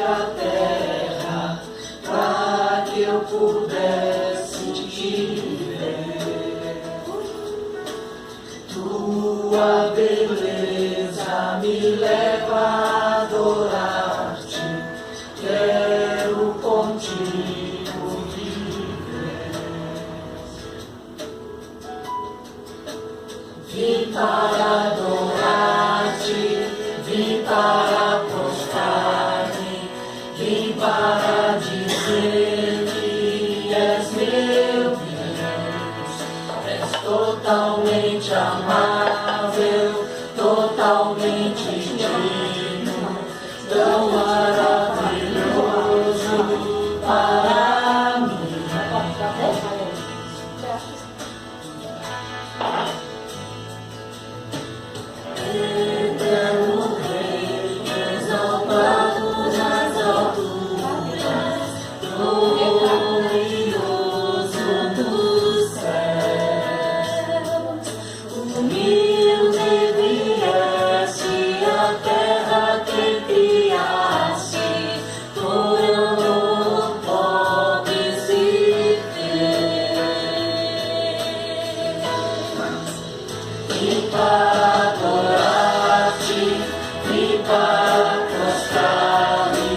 a terra, para que eu pudesse te ver. Tua beleza me leva a adorar-te, quero contigo viver. Vim para adorar-te, vim para prostrar-me, vim para dizer que és meu Deus. És totalmente amável, totalmente digno, tão maravilhoso para mim. Eterno Rei, exaltado nas alturas, glorioso dos céus, humilde vieste à terra que criaste, por amor pobre se fez. E para adorar-te, vim para prostrar-me,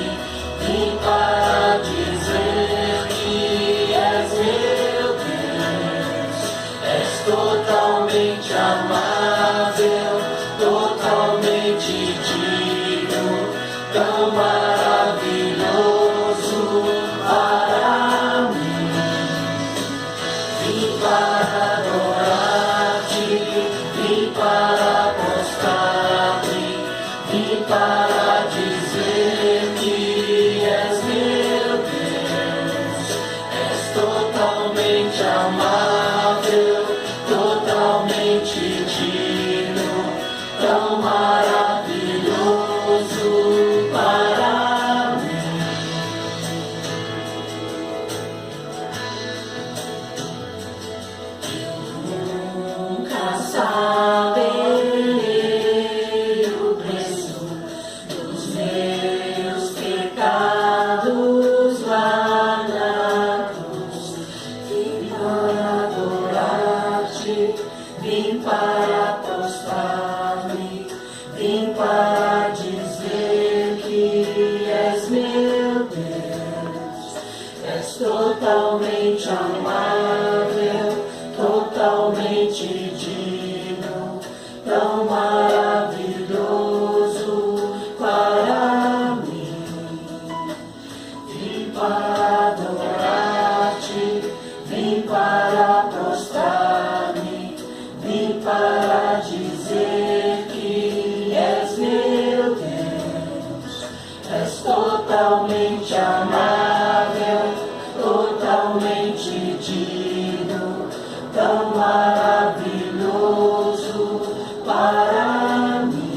vim para dizer que és meu Deus. És totalmente amável, totalmente digno, tão maravilhoso para mim. Vim para adorar-te, vim para prostrar-me, vim para dizer que és meu Deus. És totalmente amável, totalmente digno, tão maravilhoso para mim. Nunca saberei o preço dos meus pecados lá na cruz. Vim para adorar-te, vim para prostrar-me, vim para dizer que és meu Deus. És totalmente amável, totalmente digno, tão maravilhoso para mim. Vim para adorar-te, vim para prostrar-me, vim para dizer que és meu Deus. És totalmente amável, totalmente digno, tão maravilhoso para mim.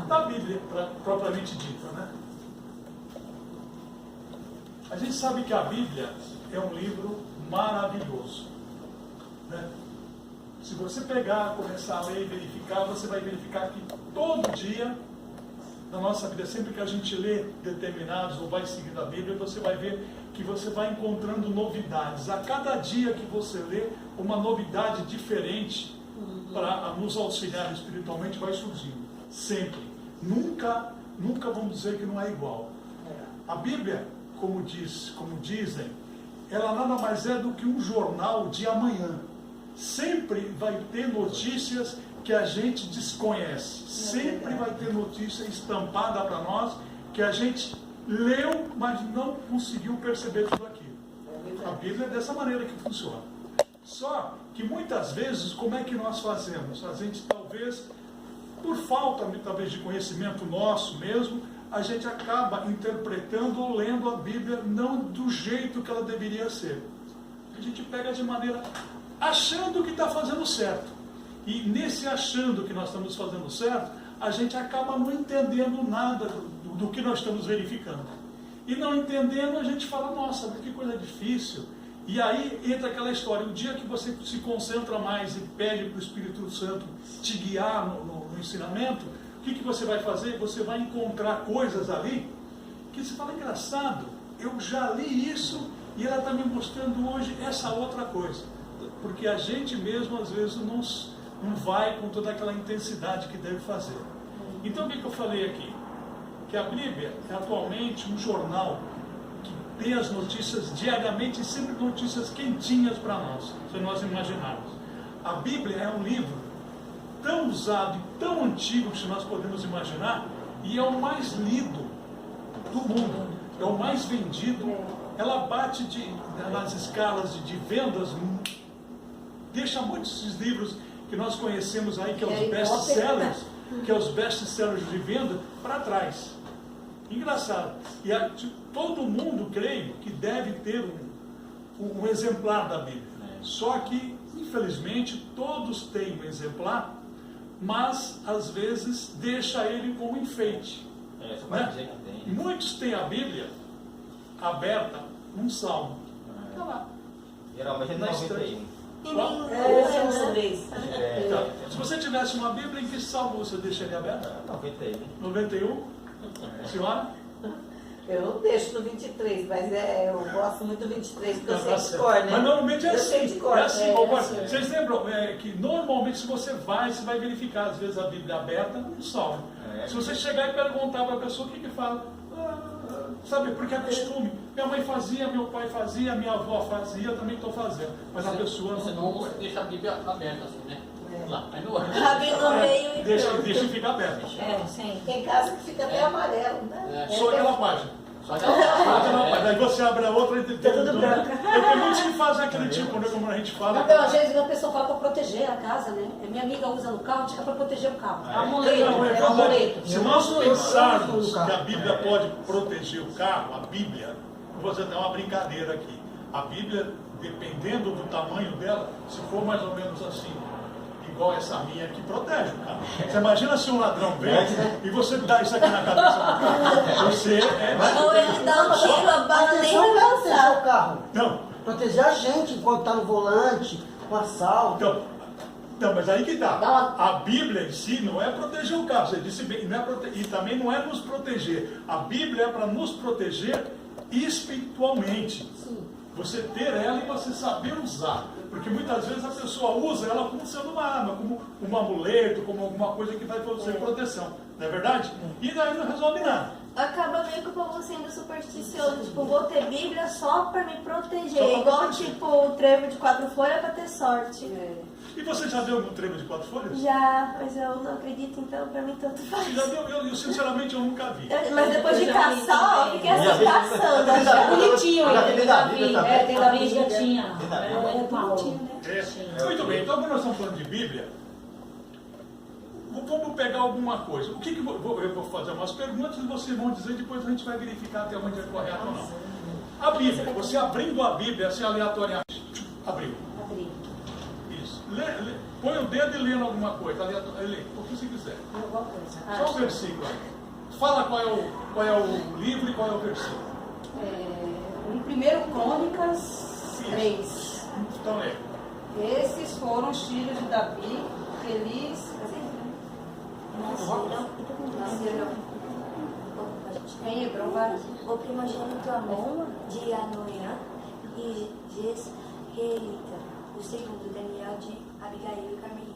Da Bíblia, propriamente dita, né? A gente sabe que a Bíblia é um livro maravilhoso, né? Se você pegar, começar a ler e verificar, você vai verificar que todo dia na nossa vida, sempre que a gente lê determinados ou vai seguindo a Bíblia, você vai ver que você vai encontrando novidades. A cada dia que você lê, uma novidade diferente para nos auxiliar espiritualmente vai surgindo. Sempre. Nunca vamos dizer que não é igual. A Bíblia, como dizem, ela nada mais é do que um jornal de amanhã. Sempre vai ter notícias que a gente desconhece. Sempre vai ter notícia estampada para nós que a gente leu, mas não conseguiu perceber tudo aquilo. A Bíblia é dessa maneira que funciona. Só que muitas vezes, como é que nós fazemos? A gente talvez, por falta talvez de conhecimento nosso mesmo, a gente acaba interpretando ou lendo a Bíblia não do jeito que ela deveria ser. A gente pega de maneira achando que está fazendo certo. E nesse achando que nós estamos fazendo certo, a gente acaba não entendendo nada do que nós estamos verificando. E não entendendo, a gente fala, nossa, mas que coisa difícil. E aí entra aquela história, o dia que você se concentra mais e pede para o Espírito Santo te guiar no ensinamento, o que você vai fazer? Você vai encontrar coisas ali que você fala, engraçado, eu já li isso e ela está me mostrando hoje essa outra coisa. Porque a gente mesmo às vezes não vai com toda aquela intensidade que deve fazer. Então o que eu falei aqui? Que a Bíblia é atualmente um jornal que tem as notícias diariamente e sempre notícias quentinhas para nós, se nós imaginarmos. A Bíblia é um livro tão usado e tão antigo que nós podemos imaginar, e é o mais lido do mundo, é o mais vendido. Ela bate nas escalas de vendas, deixa muitos desses livros que nós conhecemos aí, que é os best-sellers, de venda, para trás. Engraçado. E todo mundo, creio, que deve ter um exemplar da Bíblia. Só que, infelizmente, todos têm um exemplar, mas, às vezes, deixa ele como enfeite. Né? Muitos têm a Bíblia aberta num salmo. Está lá. Geralmente é 91. Então, se você tivesse uma Bíblia, em que salmo você deixaria aberta? 91. 91? Senhora? Eu deixo no 23, mas eu gosto muito do 23, porque eu sei de certo. cor, né? Mas normalmente é eu sei assim. de cor. É assim, assim. Vocês lembram que normalmente se você vai verificar às vezes a Bíblia aberta num salmo. Se você chegar e perguntar para a pessoa, o que fala? Sabe, porque é costume. Minha mãe fazia, meu pai fazia, minha avó fazia, eu também estou fazendo. Mas a pessoa você não deixa a Bíblia aberta assim, né? Lá, aí no Abre no meio e deixa e fica aberta. sim. Tem casa que fica até amarelo, né? Só aquela página. Só aquela Aí você abre a outra e tem tudo branco. Tem muitos que fazem aquele tipo, né, como a gente fala. Não, às vezes a pessoa fala para proteger a casa, né? Minha amiga usa no carro, diz que é para proteger o carro. Amuleto, Não, é é verdade. amuleto. Se nós pensarmos que a Bíblia pode proteger o carro, a Bíblia, vou fazer uma brincadeira aqui. A Bíblia, dependendo do tamanho dela, se for mais ou menos assim, igual essa minha aqui, protege o carro. Você imagina se um ladrão vem e você dá isso aqui na cabeça do carro. Você Ou ele dá um tiro, a bala nem Atenção vai para proteger passar. o carro. Não. Proteger a gente enquanto está no volante, com assalto. Então, mas aí que tá. A Bíblia em si não é proteger o carro. Você disse bem, não é e também não é nos proteger. A Bíblia é para nos proteger espiritualmente. Você ter ela e você saber usar. Porque muitas vezes a pessoa usa ela como sendo uma arma, como um amuleto, como alguma coisa que vai ser proteção. Não é verdade? E daí não resolve nada. Acaba meio que o povo sendo supersticioso. Tipo, vou ter Bíblia só pra me proteger. Só pra Igual, proteger. tipo, o trevo de 4 folhas pra ter sorte. E você já deu algum trevo de 4 folhas? Já, mas eu não acredito, então pra mim tanto faz. Já deu? Eu sinceramente eu nunca vi. Mas depois de caçar, ó, fiquei assim, Já vi. caçando. Já Já. vi. Bonitinho, Já ele vi tem da Davi. Bíblia também. Tem Davi já tinha. Tem Davi. É Bonitinho, né? Muito bem, então quando nós estamos falando de Bíblia, vamos pegar alguma coisa. O que eu vou fazer umas perguntas e vocês vão dizer, depois a gente vai verificar até onde é correto ou não. A Bíblia, você abrindo a Bíblia assim aleatoriamente, abriu. Isso. Põe o dedo e lendo alguma coisa, lê, o que você quiser. Alguma coisa. Só o versículo aí. Fala qual é o livro e qual é o versículo. Em 1 Crônicas 3. Então lê. Esses foram os filhos de Davi, Elis, em Hebron, O primogênito Amon, de Anoiã, e Jezreelita. O segundo, Daniel, de Abigail e Carmelita.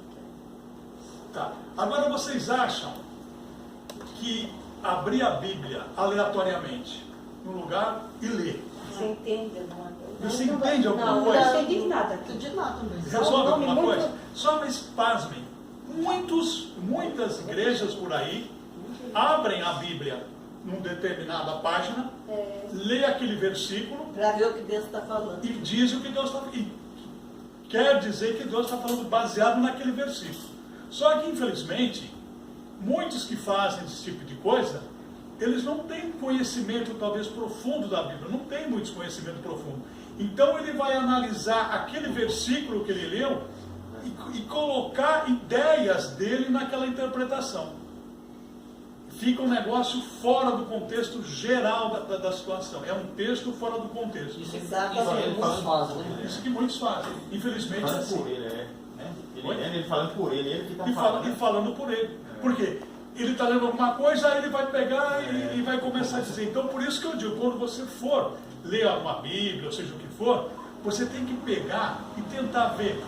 Tá. Agora vocês acham que abrir a Bíblia aleatoriamente no lugar e ler, Você entende alguma coisa? você entende alguma não coisa? entendi nada. De nada mesmo. Resolve alguma coisa? Só mas pasmem, muitas igrejas por aí abrem a Bíblia numa determinada página, lê aquele versículo Para ver o que Deus está falando. e diz o que Deus está falando. Quer dizer que Deus está falando baseado naquele versículo. Só que, infelizmente, muitos que fazem esse tipo de coisa, eles não têm conhecimento talvez profundo da Bíblia, não têm muito conhecimento profundo. Então ele vai analisar aquele versículo que ele leu e colocar ideias dele naquela interpretação. fica um negócio fora do contexto geral da situação. É um texto fora do contexto. Isso Exatamente. ele fazem, né? Isso que muitos fazem. Infelizmente é Falando assim. por ele, né? Oi? Ele falando por ele, ele que está E falando. falando por ele. Por quê? Ele está lendo alguma coisa, aí ele vai pegar e vai começar a dizer. Então, por isso que eu digo, quando você for ler uma Bíblia, ou seja o que for, você tem que pegar e tentar ver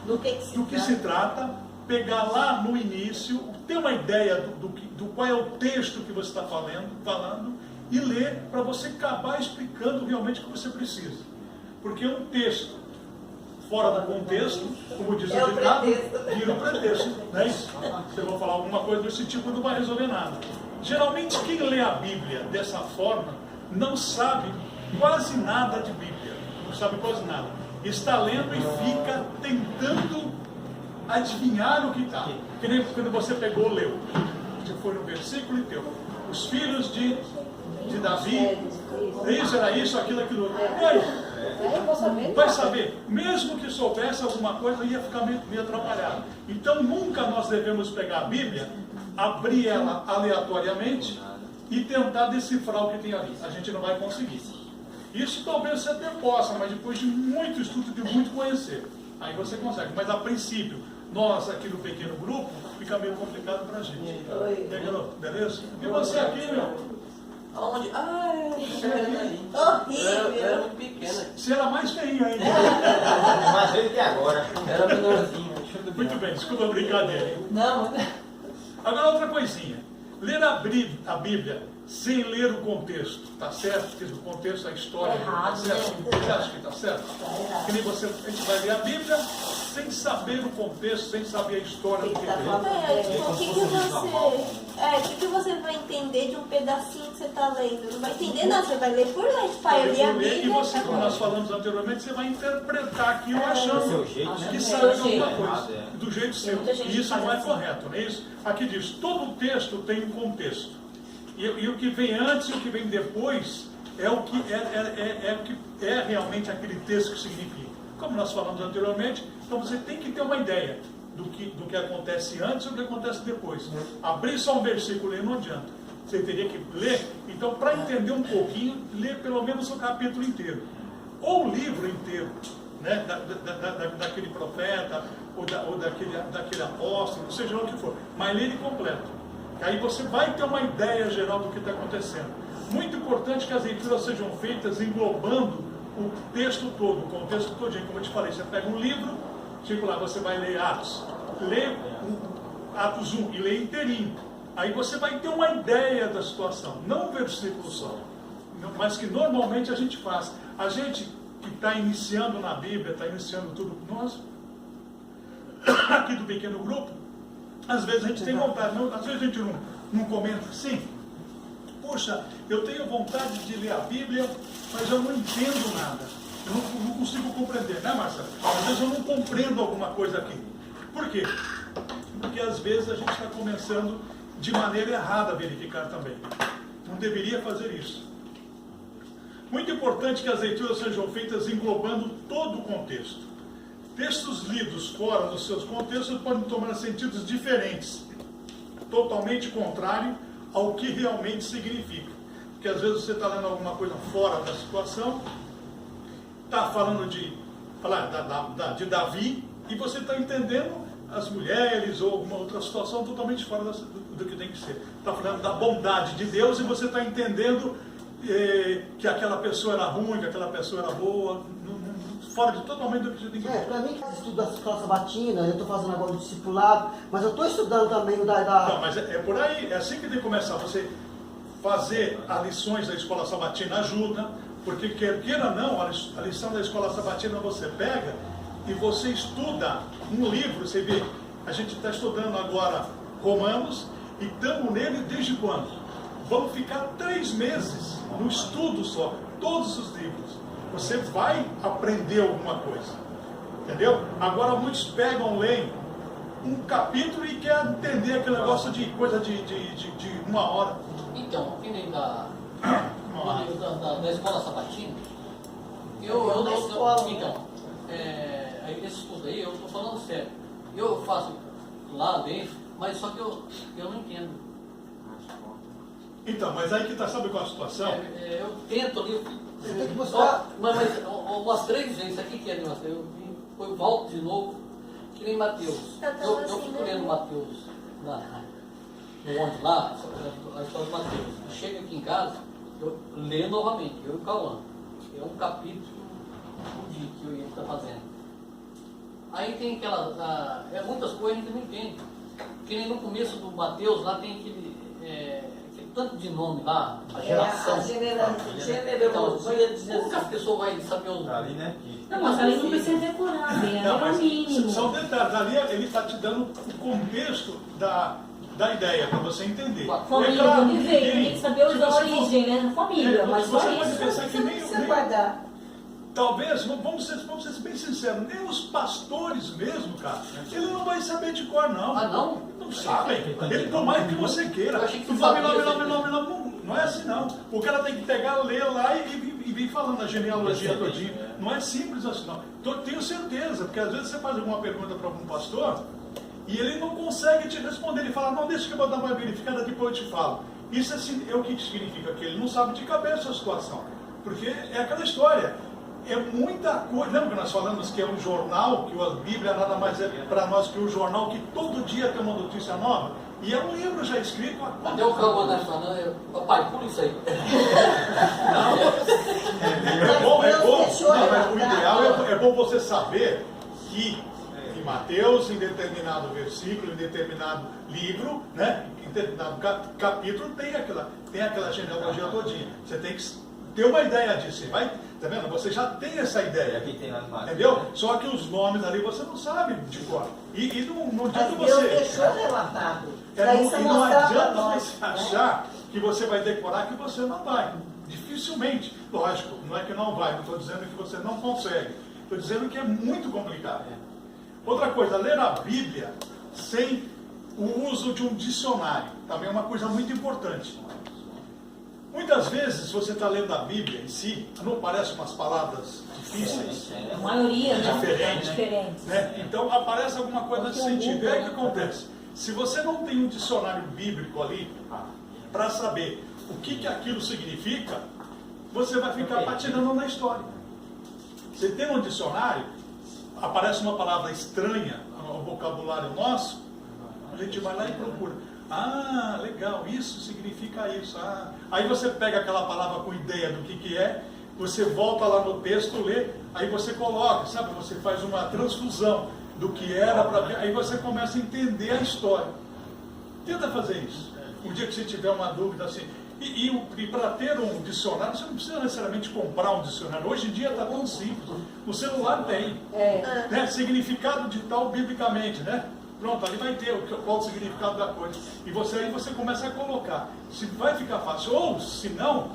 Do que se trata, pegar lá no início, ter uma ideia do qual é o texto que você está falando e ler para você acabar explicando realmente o que você precisa. Porque um texto fora do contexto, como diz É o o ditado, pretexto. vira o pretexto. Não é isso? Você vai falar alguma coisa desse tipo, não vai resolver nada. Geralmente quem lê a Bíblia dessa forma não sabe quase nada de Bíblia. Não sabe quase nada. Está lendo e fica tentando adivinhar o que está. Que nem quando você pegou, leu. Você foi no versículo e teu. Os filhos de Davi, isso era isso, aquilo. E aí? Eu vou saber. Vai saber, mesmo que soubesse alguma coisa, ia ficar meio atrapalhado. Então nunca nós devemos pegar a Bíblia, abrir ela aleatoriamente e tentar decifrar o que tem ali. A gente não vai conseguir. Isso talvez você até possa, mas depois de muito estudo, de muito conhecer, aí você consegue. Mas a princípio, nós aqui no pequeno grupo, fica meio complicado pra gente. Entendeu? Beleza? E você aqui, meu? Aonde? Ah, Horrível. era muito pequena. Você era mais feio ainda. Mais velho que agora. Era menorzinho. Muito bem, desculpa a brincadeira. Não, Agora outra coisinha. Ler a Bíblia sem ler o contexto, tá certo? Porque o contexto, a história, tá certo? Você acha que tá certo? Que nem você, a gente vai ler a Bíblia sem saber o contexto, sem saber a história do que tem. Tipo, o que você vai entender de um pedacinho que você está lendo? Não vai entender nada, você vai ler por ler. Tipo, eu li a E Bíblia. você, como nós falamos anteriormente, você vai interpretar aquilo achando Do seu jeito, né? que sabe de alguma Do coisa, jeito. do jeito seu. Muita gente E isso faz não é assim. correto, não é isso? Aqui diz, todo texto tem um contexto. E o que vem antes e o que vem depois é o que é realmente aquele texto que significa. Como nós falamos anteriormente, então você tem que ter uma ideia do que acontece antes e do que acontece depois. Abrir só um versículo aí não adianta. Você teria que ler, então para entender um pouquinho, ler pelo menos o capítulo inteiro. Ou o livro inteiro, né? daquele profeta, ou daquele apóstolo, seja o que for. Mas ler ele completo. Aí você vai ter uma ideia geral do que está acontecendo. Muito importante que as leituras sejam feitas englobando o texto todo, o contexto todinho. Como eu te falei, você pega um livro, tipo lá, você vai ler Atos. Lê Atos 1 e lê inteirinho. Aí você vai ter uma ideia da situação, não um versículo só. Mas que normalmente a gente faz. A gente que está iniciando na Bíblia, está iniciando tudo com nós, aqui do pequeno grupo, às vezes a gente tem vontade, às vezes a gente não comenta assim, poxa, eu tenho vontade de ler a Bíblia, mas eu não entendo nada, eu não consigo compreender, né, Marcelo? Às vezes eu não compreendo alguma coisa aqui. Por quê? Porque às vezes a gente está começando de maneira errada a verificar também. Não deveria fazer isso. Muito importante que as leituras sejam feitas englobando todo o contexto. Textos lidos fora dos seus contextos podem tomar sentidos diferentes, totalmente contrário ao que realmente significa. Porque às vezes você está lendo alguma coisa fora da situação, está falando de Davi, e você está entendendo as mulheres ou alguma outra situação totalmente fora do que tem que ser. Está falando da bondade de Deus e você está entendendo que aquela pessoa era ruim, que aquela pessoa era boa, fora totalmente do que você tem que ver. Para mim, eu estudo da escola sabatina, eu estou fazendo agora o discipulado, mas eu estou estudando também o Não, mas é por aí, é assim que tem que começar. Você fazer as lições da escola sabatina ajuda, porque queira ou não, a lição da escola sabatina você pega e você estuda um livro, você vê, a gente está estudando agora Romanos e estamos nele desde quando? Vamos ficar 3 meses no estudo só, todos os livros. Você vai aprender alguma coisa, entendeu? Agora muitos pegam, leem um capítulo e querem entender aquele negócio de coisa de 1 hora. Então, que nem da escola sabatina, esse estudo aí, eu estou falando sério. Eu faço lá dentro, mas só que eu não entendo. Então, mas aí que tá, sabe qual é a situação? Eu tento ali, Você tem que buscar. mas umas 3 vezes, aqui que é negócio, eu volto de novo, que nem Mateus. Eu fico lendo Mateus no ônibus lá, a história de Mateus. Chego aqui em casa, eu leio novamente, eu e o Cauã. É um capítulo por dia que ele está fazendo. Aí tem muitas coisas a gente não entende. Que nem no começo do Mateus, lá tem aquele tanto de nome lá, a geração. A genealogia de Como que as Jesus. pessoas vão saber os Ali, né? Não, mas ali não precisa decorar, né? Não, É o mas mínimo. são detalhes. Ali ele está te dando o contexto da ideia, para você entender. Família de onde veio, tem que saber se a você origem, né? Família, mas você só pode isso. pensar que Você não nem precisa guardar. talvez, vamos ser bem sinceros, nem os pastores mesmo, cara, ele não vai saber de cor, não. Ah, não? Não sabem. Ele tomar o que você queira. Eu achei que Tu você fala, sabia. não é assim, não. O cara tem que pegar, ler lá e vir falando a genealogia todinha. Não é simples assim, não. Tenho certeza, porque às vezes você faz alguma pergunta para algum pastor e ele não consegue te responder. Ele fala, não, deixa que eu vou dar uma verificada, depois eu te falo. Isso assim, é o que significa que ele não sabe de cabeça a situação. Porque é aquela história. É muita coisa. Lembra que nós falamos que é um jornal, que a Bíblia nada mais é para nós que um jornal que todo dia tem uma notícia nova? E é um livro já escrito há Até o Cauã tá falando, papai, pula isso aí. É bom, não, mas o ideal é bom você saber que em Mateus, em determinado versículo, em determinado livro, né, em determinado capítulo, tem aquela genealogia todinha. Você tem que ter uma ideia disso. Você vai, tá vendo? Você já tem essa ideia. Aqui tem lá embaixo. Entendeu? Só que os nomes ali você não sabe de cor. E não adianta Mas Deus você. deixou relatado. É, Para não, isso e não mostrar para adianta nós. você né? achar que você vai decorar que você não vai. Dificilmente. Lógico, não é que não vai, não estou dizendo que você não consegue. Estou dizendo que é muito complicado. Outra coisa, ler a Bíblia sem o uso de um dicionário. Também é uma coisa muito importante. Muitas vezes você está lendo a Bíblia em si, não aparecem umas palavras difíceis, A maioria, né? Diferente. Diferente. né? Então aparece alguma coisa nesse sentido. E aí o que acontece? Se você não tem um dicionário bíblico ali para saber o que aquilo significa, você vai ficar patinando na história. Você tem um dicionário, aparece uma palavra estranha ao vocabulário nosso, a gente vai lá e procura. Ah, legal, isso significa isso. Ah. Aí você pega aquela palavra com ideia do que é, você volta lá no texto, lê, aí você coloca, sabe? Você faz uma transfusão do que era para ver, aí você começa a entender a história. Tenta fazer isso. Um dia que você tiver uma dúvida assim. E para ter um dicionário, você não precisa necessariamente comprar um dicionário. Hoje em dia está tão simples. O celular tem. Né? Significado de tal biblicamente, né? Pronto, ali vai ter qual o significado da coisa. E aí você começa a colocar. Se vai ficar fácil. Ou, se não,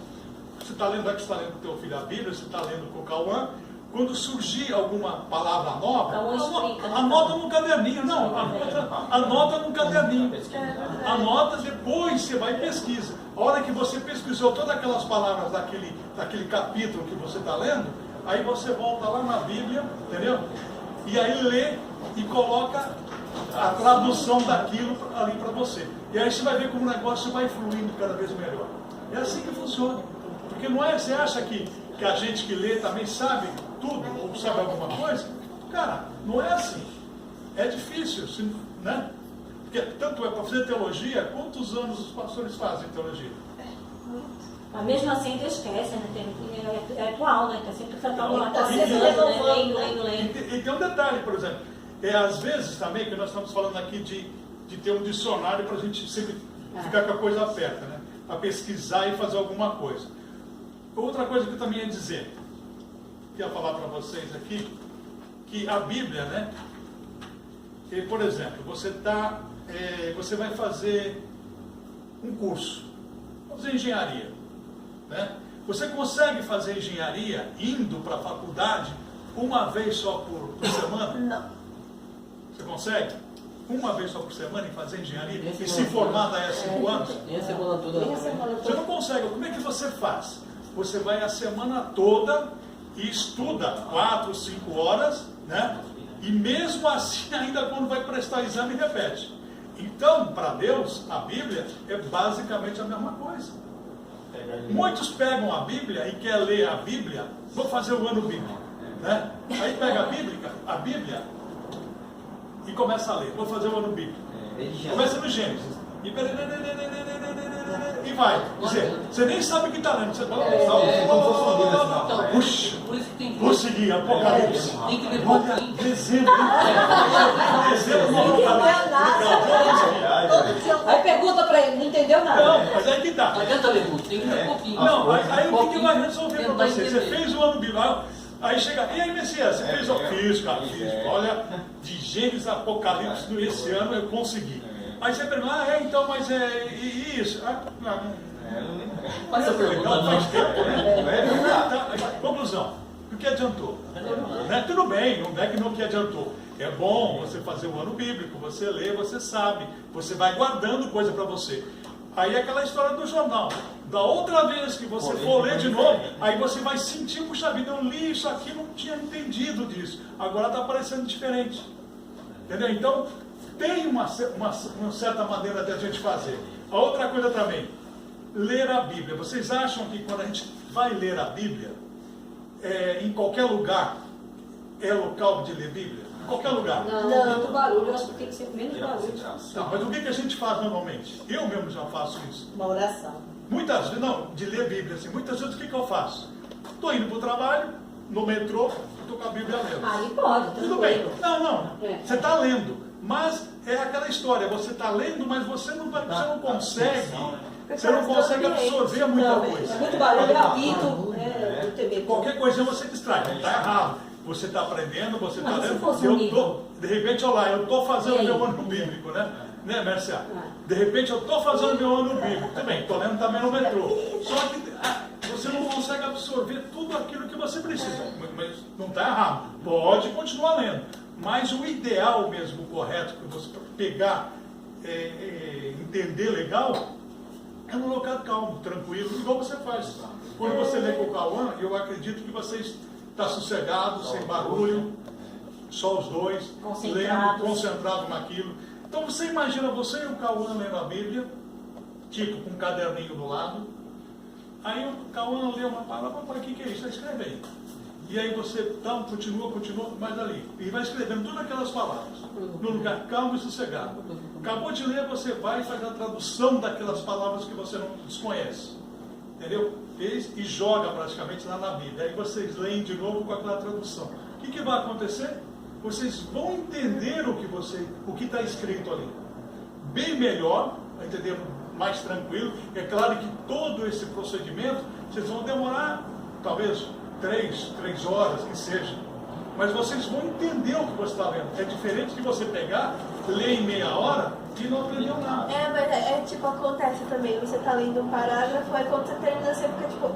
você está lendo, você está lendo com o teu filho a Bíblia, você está lendo com o Cauã, quando surgir alguma palavra nova, Cauã explica, né? anota no caderninho. Não, anota no caderninho. Anota, depois você vai e pesquisa. A hora que você pesquisou todas aquelas palavras daquele capítulo que você está lendo, aí você volta lá na Bíblia, entendeu? E aí lê e coloca a tradução daquilo ali para você. E aí você vai ver como o negócio vai fluindo cada vez melhor. É assim que funciona. Porque não é, você acha que a gente que lê também sabe tudo, ou sabe alguma coisa? Cara, não é assim. É difícil, né? Porque tanto é para fazer teologia, quantos anos os pastores fazem teologia? Mas mesmo assim eles esquecem, né? É atual, né? Está sempre tratando Tá sempre renovando, lendo. E tem um detalhe, por exemplo, às vezes também, que nós estamos falando aqui de ter um dicionário para a gente sempre ficar com a coisa perto, né? Para pesquisar e fazer alguma coisa. Outra coisa que eu também ia dizer, que ia falar para vocês aqui, que a Bíblia, né? Que, por exemplo, você vai fazer um curso, vamos fazer engenharia, né? Você consegue fazer engenharia indo para a faculdade uma vez só por semana? Não. Você consegue? Uma vez só por semana em fazer engenharia? E se formar daí a 5 anos? Tem a semana toda. Você não consegue. Como é que você faz? Você vai a semana toda e estuda 4, 5 horas, né? E mesmo assim, ainda quando vai prestar exame, repete. Então, para Deus, a Bíblia é basicamente a mesma coisa. Muitos pegam a Bíblia e querem ler a Bíblia, vou fazer o ano bíblico, né? Aí pega a Bíblia e começa a ler, vou fazer o ano bíblico. Começa no Gênesis. E vai. Quer dizer, você nem sabe o que está lendo. Você fala, puxa, consegui, Apocalipse. Tem que ler pouquinho. Dezembro. Aí pergunta pra ele, não entendeu nada. Não, mas aí que tá. Não adianta ler muito, tem que ler pouquinho. Não, aí o que vai resolver para Tentar você? Você entender. fez o ano bíblico. Aí chega, e aí, Messias, você fez o fiz, cara, fiz. Olha, de Gênesis a Apocalipse, esse ano eu consegui. Aí você pergunta, então, mas e isso? Faz a pergunta, Legal, faz não. tempo, né? Conclusão, o que adiantou? Né? Tudo bem, não é que não que adiantou. É bom você fazer o ano bíblico, você lê, você sabe, você vai guardando coisa para você. Aí é aquela história do jornal. Da outra vez que você for ler de novo, aí você vai sentir, puxa vida, eu li isso aqui, não tinha entendido disso. Agora está parecendo diferente. Entendeu? Então, tem uma certa maneira de a gente fazer. A outra coisa também, ler a Bíblia. Vocês acham que quando a gente vai ler a Bíblia, em qualquer lugar, é local de ler Bíblia? Em qualquer lugar. Não, muito barulho, eu acho que tem que ser menos barulho. Tá, mas o que a gente faz normalmente? Eu mesmo já faço isso. Uma oração. Muitas vezes, não, de ler Bíblia, assim, muitas vezes o que eu faço? Estou indo para o trabalho, no metrô, estou com a Bíblia lendo. Aí pode, Tudo bem. tranquilo. Não, É. você está lendo, mas é aquela história, você está lendo, mas você não consegue absorver muita coisa. Muito barulho, apito, eu também. Qualquer coisa você distrai, não está errado. Você está aprendendo, você está Mas se lendo. fosse um livro? De repente, olha lá, eu estou fazendo E aí? meu ano bíblico, né? Né, Mércia? De repente eu estou fazendo meu ano bíblico. Também, estou lendo também no metrô. Só que você não consegue absorver tudo aquilo que você precisa. Mas não está errado. Pode continuar lendo. Mas o ideal mesmo, o correto, para você pegar, entender legal, é no local calmo, tranquilo, igual você faz. Quando você lê com o Cauã, eu acredito que você está sossegado, sem barulho, só os dois, lendo, concentrado naquilo. Então você imagina você e o Cauã lendo a Bíblia, tipo com um caderninho do lado, aí o Cauã lê uma palavra, para que é isso? Escreve aí. E aí você continua, mas ali. E vai escrevendo todas aquelas palavras, num lugar calmo e sossegado. Acabou de ler, você vai e faz a tradução daquelas palavras que você não desconhece. Entendeu? E joga praticamente lá na Bíblia. Aí vocês leem de novo com aquela tradução. O que vai acontecer? Vocês vão entender o que está escrito ali. Bem melhor, vai entender mais tranquilo. É claro que todo esse procedimento, vocês vão demorar, talvez, 3 horas, que seja. Mas vocês vão entender o que você está lendo. É diferente de você pegar, ler em meia hora e não aprendeu nada. Mas tipo, acontece também, você tá lendo um parágrafo, aí quando você termina, você fica tipo,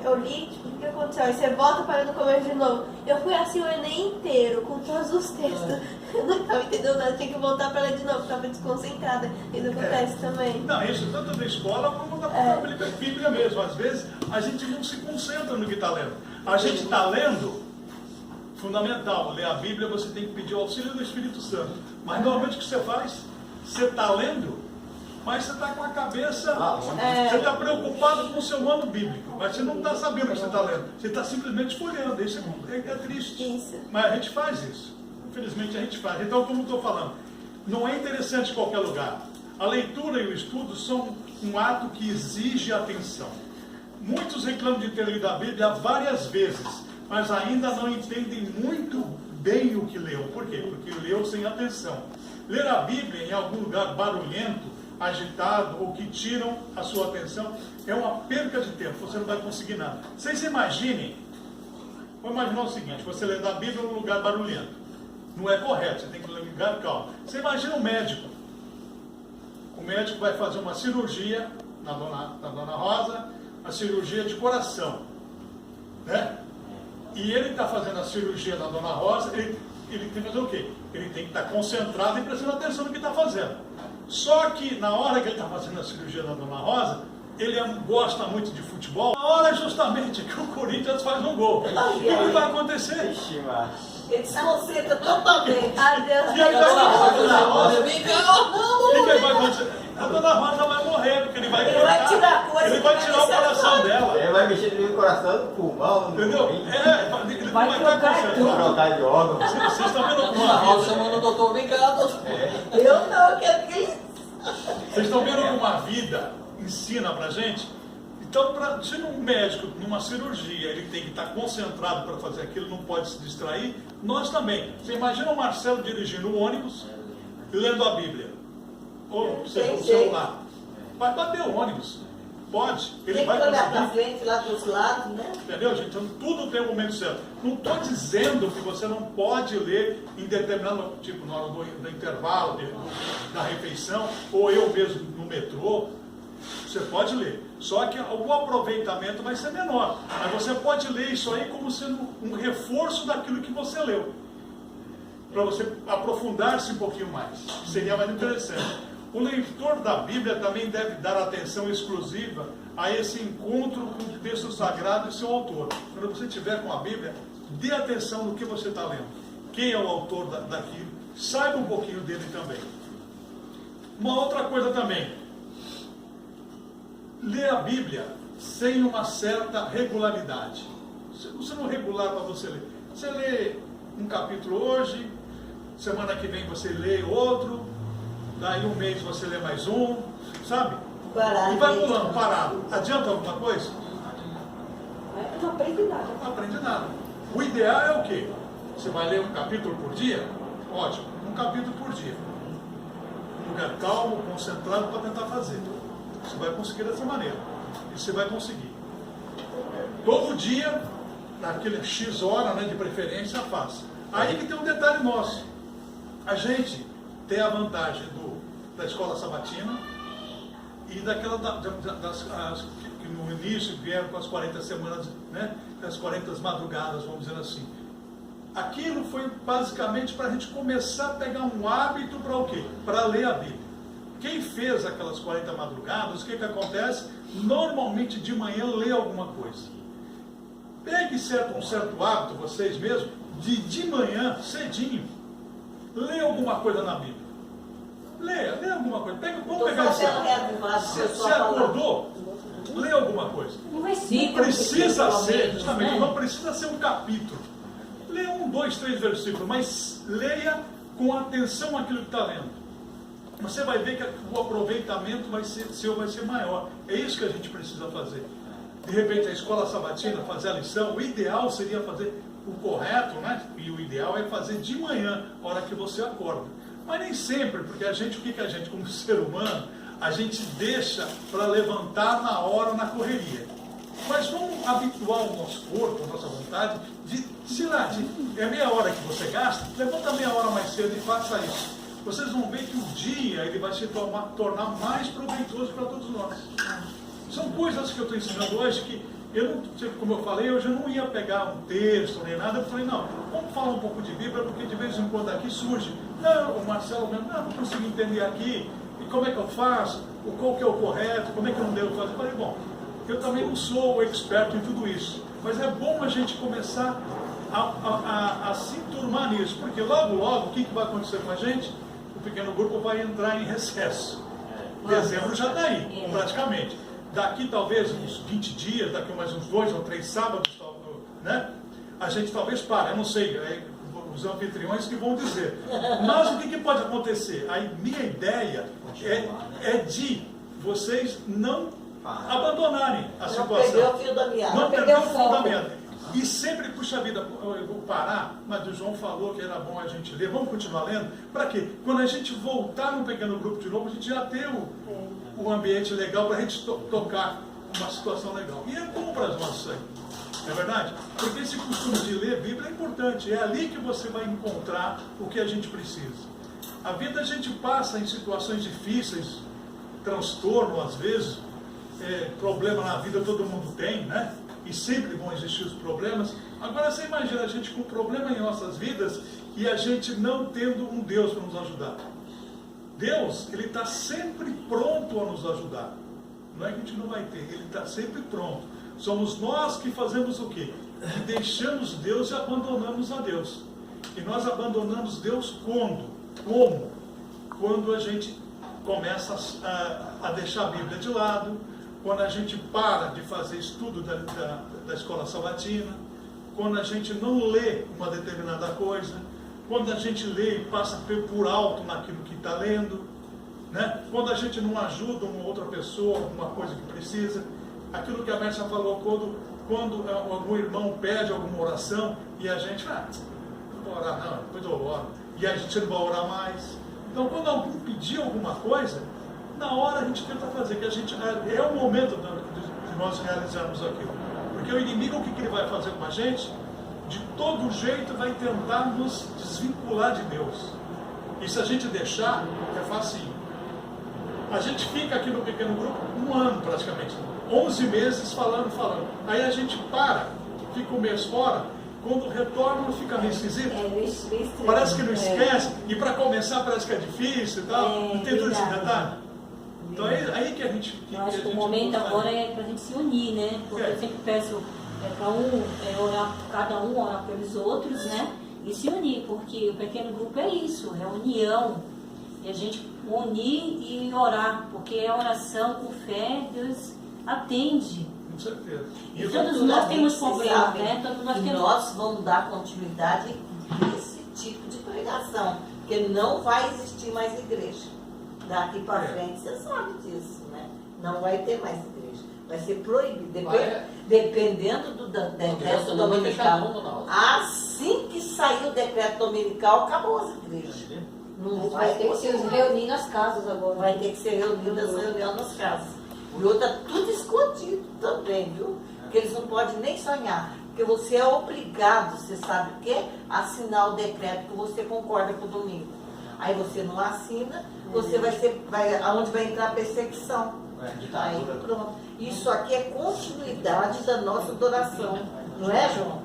eu li, tipo, o que aconteceu? Aí você volta para ler no começo de novo. Eu fui assim o Enem inteiro, com todos os textos. Eu não estava entendendo nada, tinha que voltar para ler de novo, estava desconcentrada. Isso acontece também. Não, isso tanto na escola como na própria Bíblia mesmo. Às vezes a gente não se concentra no que está lendo. A gente está lendo, fundamental, ler a Bíblia, você tem que pedir o auxílio do Espírito Santo. Mas normalmente o que você faz? Você está lendo, mas você está com a cabeça, você está preocupado com o seu ano bíblico, mas você não está sabendo o que você está lendo, você está simplesmente folheando. Isso é triste. Isso. Mas a gente faz isso. Infelizmente a gente faz. Então, como estou falando, não é interessante em qualquer lugar. A leitura e o estudo são um ato que exige atenção. Muitos reclamam de ter lido a Bíblia várias vezes, mas ainda não entendem muito bem o que leu. Por quê? Porque leu sem atenção. Ler a Bíblia em algum lugar barulhento, agitado ou que tiram a sua atenção é uma perca de tempo. Você não vai conseguir nada. Vocês imaginem, vamos imaginar o seguinte: você lê a Bíblia num lugar barulhento. Não é correto, você tem que ler num lugar calmo. Você imagina um médico. O médico vai fazer uma cirurgia na Dona Rosa, a cirurgia de coração, né? E ele está fazendo a cirurgia na Dona Rosa, ele tem que fazer o quê? Ele tem que estar concentrado e prestando atenção no que está fazendo. Só que na hora que ele está fazendo a cirurgia na Dona Rosa, ele gosta muito de futebol. Na hora justamente que o Corinthians faz um gol. O que vai acontecer? Ele se concentra totalmente. Adeus, E aí, Vem cá, o que vai acontecer? A dona Rosa vai morrer, porque ele vai Ele vai tirar coisa ele que vai vai tirar o deixar coração fora. dela. Ele vai mexer no coração, no pulmão, no Entendeu? rim, Ele não Vai vai estar trocar concentrado. vai trocar de órgão. Vocês estão vendo Dona uma Rosa vida? chamando o doutor, vem cá, doutor. Eu não, eu quero que ele... Vocês estão vendo como a vida ensina pra gente? Então, se um médico, numa cirurgia, ele tem que estar concentrado para fazer aquilo, não pode se distrair, nós também. Você imagina o Marcelo dirigindo o ônibus e lendo a Bíblia. Ou seja, o celular. Vai bater o ônibus. Pode. Ele Tem que vai olhar para conseguir. frente, lá dos lados, né? Entendeu, gente? Então, tudo tem o momento certo. Não estou dizendo que você não pode ler em determinado, tipo, na hora do intervalo, da refeição, ou eu mesmo no metrô. Você pode ler. Só que o aproveitamento vai ser menor. Mas você pode ler isso aí como sendo um reforço daquilo que você leu. Para você aprofundar-se um pouquinho mais. Seria mais interessante. O leitor da Bíblia também deve dar atenção exclusiva a esse encontro com o texto sagrado e seu autor. Quando você estiver com a Bíblia, dê atenção no que você está lendo. Quem é o autor daquilo? Saiba um pouquinho dele também. Uma outra coisa também. Lê a Bíblia sem uma certa regularidade. Você não regular para você ler. Você lê um capítulo hoje, semana que vem você lê outro, daí um mês você lê mais um, sabe? Parado. E vai pulando, parado. Adianta alguma coisa? Não aprende nada. Não aprende nada. O ideal é o quê? Você vai ler um capítulo por dia? Ótimo, um capítulo por dia. Um lugar calmo, concentrado para tentar fazer. Você vai conseguir dessa maneira. E você vai conseguir. Todo dia, naquele X hora, né, de preferência, faça. Aí que tem um detalhe nosso. A gente tem a vantagem da escola sabatina e daquela que no início vieram com as 40 semanas, né, as 40 madrugadas, vamos dizer assim. Aquilo foi basicamente para a gente começar a pegar um hábito para o quê? Para ler a Bíblia. Quem fez aquelas 40 madrugadas, o que acontece? Normalmente de manhã lê alguma coisa. Pegue um certo hábito, vocês mesmos, de manhã, cedinho, lê alguma coisa na Bíblia. Lê alguma coisa. Vamos pegar esse hábito. Você acordou? Lê alguma coisa. Não vai ser. Não precisa ser, justamente, não precisa ser um capítulo. Lê 1, 2, 3 versículos, mas leia com atenção àquilo que está lendo. Você vai ver que o aproveitamento seu vai ser maior. É isso que a gente precisa fazer. De repente, a escola sabatina, fazer a lição, o ideal seria fazer o correto, né? E o ideal é fazer de manhã, a hora que você acorda. Mas nem sempre, porque o que a gente, como ser humano, a gente deixa para levantar na hora, na correria. Mas vamos habituar o nosso corpo, a nossa vontade, é meia hora que você gasta, levanta meia hora mais cedo e faça isso. Vocês vão ver que o dia ele vai se tornar mais proveitoso para todos nós. São coisas que eu estou ensinando hoje que como eu falei, hoje eu não ia pegar um texto nem nada. Eu falei, não, vamos falar um pouco de Bíblia, porque de vez em quando aqui surge. Não, o Marcelo mesmo, não consigo entender aqui. E como é que eu faço? Qual que é o correto? Como é que eu não devo fazer? Eu falei, bom, eu também não sou experto em tudo isso. Mas é bom a gente começar a se enturmar nisso, porque logo, o que vai acontecer com a gente? O pequeno grupo vai entrar em recesso. Dezembro já está aí, praticamente. Daqui talvez uns 20 dias, daqui mais uns 2 ou 3 sábados, né? A gente talvez pare, eu não sei, os anfitriões que vão dizer. Mas o que pode acontecer? A minha ideia é de vocês não abandonarem a situação. Não perder o fio da meada. Não perder o fio da meada. E sempre, puxa vida, eu vou parar, mas o João falou que era bom a gente ler, vamos continuar lendo? Para quê? Quando a gente voltar num pequeno grupo de novo, a gente já tem um ambiente legal para a gente tocar uma situação legal. E é bom para nós isso aí, não é verdade? Porque esse costume de ler Bíblia é importante, é ali que você vai encontrar o que a gente precisa. A vida a gente passa em situações difíceis, transtorno às vezes, problema na vida todo mundo tem, né? E sempre vão existir os problemas. Agora você imagina a gente com problema em nossas vidas e a gente não tendo um Deus para nos ajudar. Deus, Ele está sempre pronto a nos ajudar. Não é que a gente não vai ter, Ele está sempre pronto. Somos nós que fazemos o quê? Que deixamos Deus e abandonamos a Deus. E nós abandonamos Deus quando? Como? Quando a gente começa a deixar a Bíblia de lado, quando a gente para de fazer estudo da escola sabatina, quando a gente não lê uma determinada coisa, quando a gente lê e passa por alto naquilo que está lendo, né? Quando a gente não ajuda uma outra pessoa, alguma coisa que precisa, aquilo que a Mércia falou, quando algum irmão pede alguma oração e a gente, não vou orar não, depois eu oro, e a gente não vai orar mais. Então, quando alguém pedir alguma coisa, na hora a gente tenta fazer, que a gente é o momento de nós realizarmos aquilo. Porque o inimigo, o que ele vai fazer com a gente? De todo jeito vai tentar nos desvincular de Deus. E se a gente deixar, é facinho. A gente fica aqui no pequeno grupo 1 ano praticamente, 11 meses falando. Aí a gente para, fica um mês fora, quando retorna fica meio esquisito. Parece que não esquece, e para começar parece que é difícil e tal, não tem todo esse detalhe. Então é aí que a gente... Eu acho que o momento agora é para a gente se unir, né? Porque eu sempre peço para orar, cada um orar pelos outros, né? E se unir, porque o pequeno grupo é isso, é união. E a gente unir e orar, porque é oração com fé, Deus atende. Com certeza. E todos nós temos problemas, né? Todos nós temos... Nós vamos dar continuidade nesse tipo de pregação, porque não vai existir mais igreja. Daqui para frente, você sabe disso, né? Não vai ter mais igreja. Vai ser proibido, dependendo do decreto dominical. Assim que sair o decreto dominical, acabou as igrejas. Não vai ter que se reunir nas casas agora. Vai ter que ser reunido nas casas. E outra, tudo escondido também, viu? Porque eles não podem nem sonhar. Porque você é obrigado, você sabe o quê? Assinar o decreto que você concorda com o domingo. Aí você não assina, você aonde vai entrar a perseguição. Aí pronto. Isso aqui é continuidade da nossa adoração. Não é, João?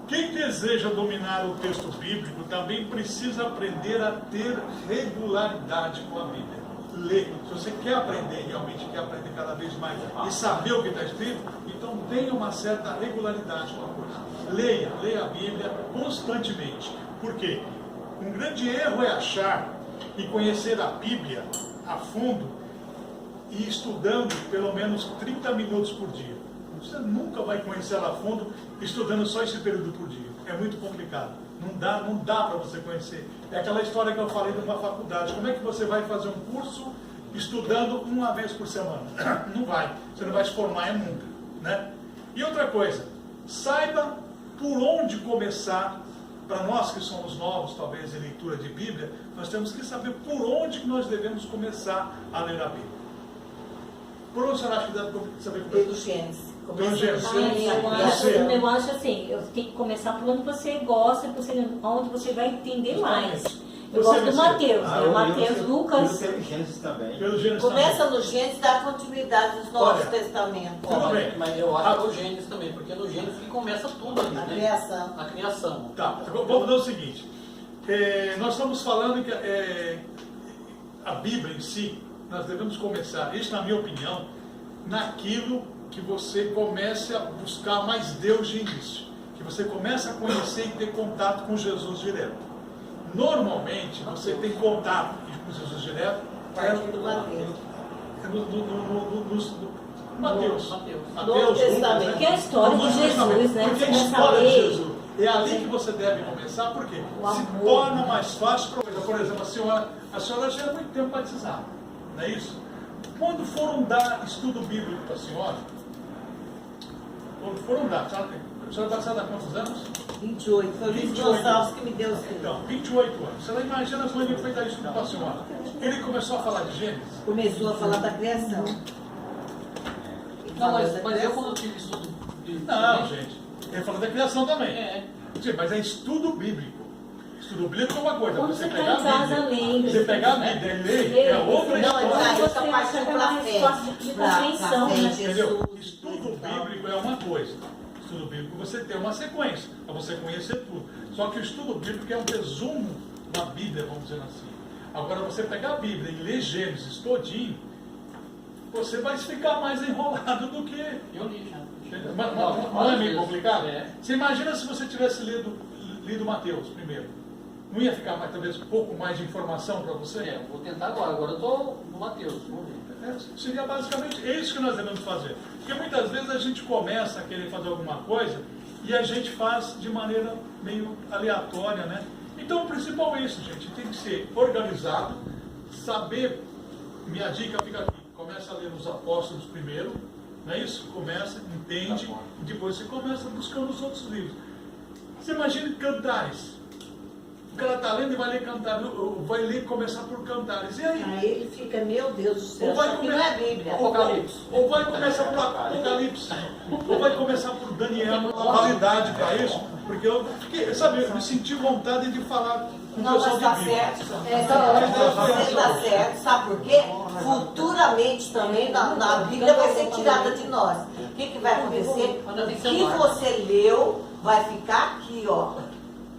Quem deseja dominar o texto bíblico também precisa aprender a ter regularidade com a Bíblia. Ler. Se você quer aprender, realmente quer aprender cada vez mais e saber o que está escrito, então tenha uma certa regularidade com a coisa. Leia a Bíblia constantemente. Por quê? Um grande erro é achar e conhecer a Bíblia a fundo e estudando pelo menos 30 minutos por dia. Você nunca vai conhecer ela a fundo estudando só esse período por dia. É muito complicado. Não dá para você conhecer. É aquela história que eu falei de uma faculdade. Como é que você vai fazer um curso estudando uma vez por semana? Não vai. Você não vai se formar nunca, né? E outra coisa, saiba por onde começar. Para nós que somos novos, talvez, em leitura de Bíblia, nós temos que saber por onde que nós devemos começar a ler a Bíblia. Por onde você acha que deve saber começar? Pelo Gênesis. Pelo Gênesis. Eu acho assim, eu tenho que começar por onde você gosta, onde você vai entender mais. Eu gosto do Mateus, Mateus, Lucas. Pelo Gênesis também. Começa no Gênesis, dá continuidade nos Novos Testamentos. Tudo bem. Mas eu acho que é o Gênesis também, porque no Gênesis que começa tudo ali, A né? criação. A criação. Tá, vamos fazer o seguinte. Nós estamos falando que a Bíblia em si, nós devemos começar, isso na minha opinião, naquilo que você comece a buscar mais Deus de início. Que você comece a conhecer e ter contato com Jesus direto. Normalmente, você tem contato com Jesus direto Do Mateus. Mateus. Novo Testamento. Né? Porque é a história de Jesus, né? Porque é a Você história de começa a ler. Jesus. É ali que você deve começar, porque O se amor. torna mais fácil. Por exemplo, a senhora já é muito tempo batizada, não é isso? Quando foram dar estudo bíblico para a senhora, a senhora é batizada há quantos anos? 28. Foi o Luiz 28. Gonçalves que me deu os filhos. Então, 28 anos. Você não imagina quando ele foi dar estudo para a senhora. Ele começou a falar de Gênesis. Começou a falar da criação. Não, mas eu quando tive estudo bíblico. Não, gente. Ele falou da criação também. É. Sim, mas é estudo bíblico. Estudo bíblico é uma coisa. Quando Você você pegar está em casa a Bíblia. lendo. Você pegar a Bíblia e ler é outra Não, história. mas Você essa parte acha pra mais fé. fácil de compreensão, né? Entendeu? Estudo bíblico é uma coisa. Estudo bíblico você tem uma sequência para você conhecer tudo. Só que o estudo bíblico é um resumo da Bíblia, vamos dizer assim. Agora, você pegar a Bíblia e ler Gênesis todinho, você vai ficar mais enrolado do que... Eu li já. Mas não é meio complicado? É. Você imagina se você tivesse lido Mateus primeiro. Não ia ficar mais, talvez um pouco mais de informação para você? É, vou tentar agora. Agora eu estou no Mateus. Vamos ver. Seria basicamente isso que nós devemos fazer. Porque muitas vezes a gente começa a querer fazer alguma coisa e a gente faz de maneira meio aleatória, né? Então o principal é isso, gente. Tem que ser organizado, saber. Minha dica fica aqui. Começa a ler os apóstolos primeiro, não é isso? Começa, entende, e depois você começa buscando os outros livros. Você imagina Cantares. O cara está lendo e vai ler Cantares, vai ler começar por Cantares. E aí? Aí ele fica, meu Deus do céu, Ou vai isso aqui não é Bíblia. Apocalipse. Ou vai começar por Apocalipse, ou vai começar por Daniel, uma validade para isso, porque eu fiquei, sabe, eu me senti vontade de falar com o Não, pessoal mas tá de Bíblia. certo. Você tá certo, sabe por quê? Futuramente também na Bíblia vai ser tirada de nós. O que vai acontecer? O que você leu vai ficar aqui, ó.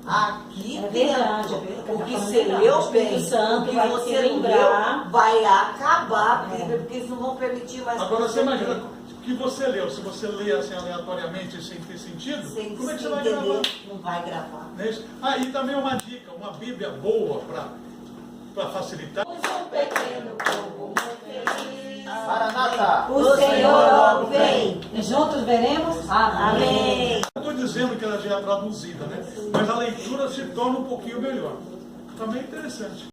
Aqui É verdade, dentro. O que você leu bem, O Santo o que vai você te lembrar. leu vai acabar a Bíblia, porque eles não vão permitir mais. Agora que você imagina o que você leu, se você lê assim aleatoriamente sem ter sentido, sem como é que se você vai entender, gravar? não vai gravar. Não é isso? Ah, e também uma dica, uma Bíblia boa para facilitar. Maranata! O Senhor vem. Juntos veremos? Amém. Eu estou dizendo que ela já é traduzida, né? Mas a leitura se torna um pouquinho melhor. Também é interessante.